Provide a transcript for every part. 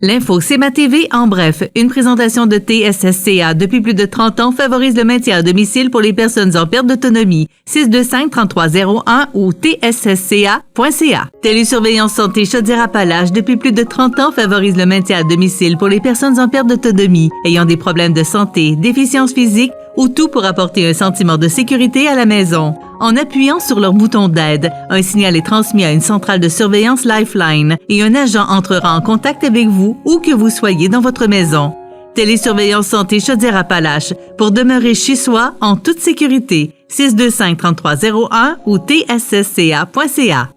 L'info CMA TV en bref, une présentation de TSSCA depuis plus de 30 ans favorise le maintien à domicile pour les personnes en perte d'autonomie. 625-3301 ou tssca.ca. Télésurveillance santé Chaudière-Appalaches depuis plus de 30 ans favorise le maintien à domicile pour les personnes en perte d'autonomie, ayant des problèmes de santé, déficience physique ou tout pour apporter un sentiment de sécurité à la maison. En appuyant sur leur bouton d'aide, un signal est transmis à une centrale de surveillance Lifeline et un agent entrera en contact avec vous où que vous soyez dans votre maison. Télésurveillance santé Chaudière-Appalaches pour demeurer chez soi en toute sécurité. 625-3301 ou tssca.ca.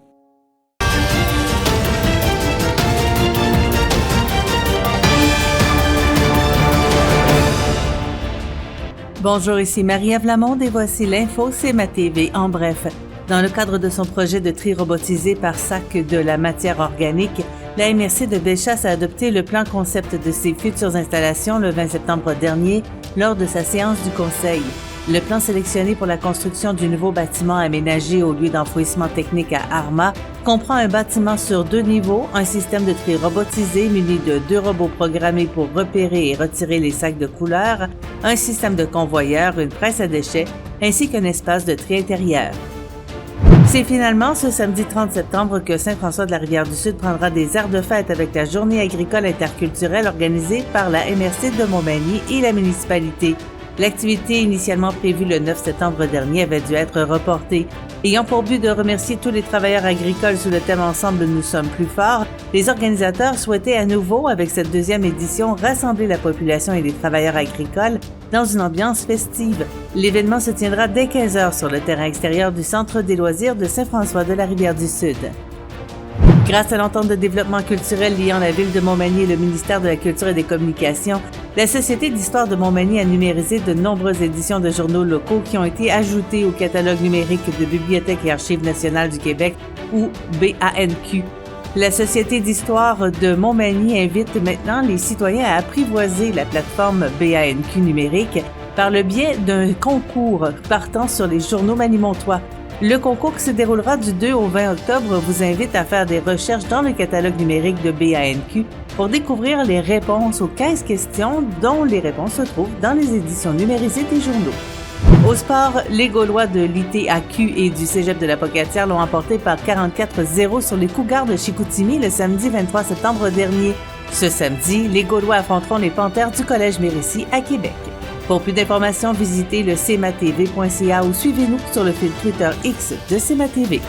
Bonjour, ici Marie-Ève Lamonde et voici l'info CMA TV en bref. Dans le cadre de son projet de tri robotisé par sac de la matière organique, la MRC de Bellechasse a adopté le plan concept de ses futures installations le 20 septembre dernier lors de sa séance du Conseil. Le plan sélectionné pour la construction du nouveau bâtiment aménagé au lieu d'enfouissement technique à Arma comprend un bâtiment sur 2 niveaux, un système de tri robotisé muni de 2 robots programmés pour repérer et retirer les sacs de couleurs, un système de convoyeur, une presse à déchets, ainsi qu'un espace de tri intérieur. C'est finalement ce samedi 30 septembre que Saint-François-de-la-Rivière-du-Sud prendra des airs de fête avec la Journée agricole interculturelle organisée par la MRC de Montmagny et la municipalité. L'activité initialement prévue le 9 septembre dernier avait dû être reportée. Ayant pour but de remercier tous les travailleurs agricoles sous le thème Ensemble, nous sommes plus forts, les organisateurs souhaitaient à nouveau, avec cette deuxième édition, rassembler la population et les travailleurs agricoles dans une ambiance festive. L'événement se tiendra dès 15h sur le terrain extérieur du Centre des loisirs de Saint-François-de-la-Rivière-du-Sud. Grâce à l'entente de développement culturel liant la Ville de Montmagny et le ministère de la Culture et des Communications, la Société d'histoire de Montmagny a numérisé de nombreuses éditions de journaux locaux qui ont été ajoutées au catalogue numérique de Bibliothèque et Archives nationales du Québec, ou BANQ. La Société d'histoire de Montmagny invite maintenant les citoyens à apprivoiser la plateforme BANQ numérique par le biais d'un concours partant sur les journaux manimontois. Le concours qui se déroulera du 2 au 20 octobre vous invite à faire des recherches dans le catalogue numérique de BANQ pour découvrir les réponses aux 15 questions dont les réponses se trouvent dans les éditions numérisées des journaux. Au sport, les Gaulois de l'ITAQ et du Cégep de la Pocatière l'ont emporté par 44-0 sur les Cougars de Chicoutimi le samedi 23 septembre dernier. Ce samedi, les Gaulois affronteront les Panthères du Collège Mérisy à Québec. Pour plus d'informations, visitez le cmatv.ca ou suivez-nous sur le fil Twitter X de CMA TV.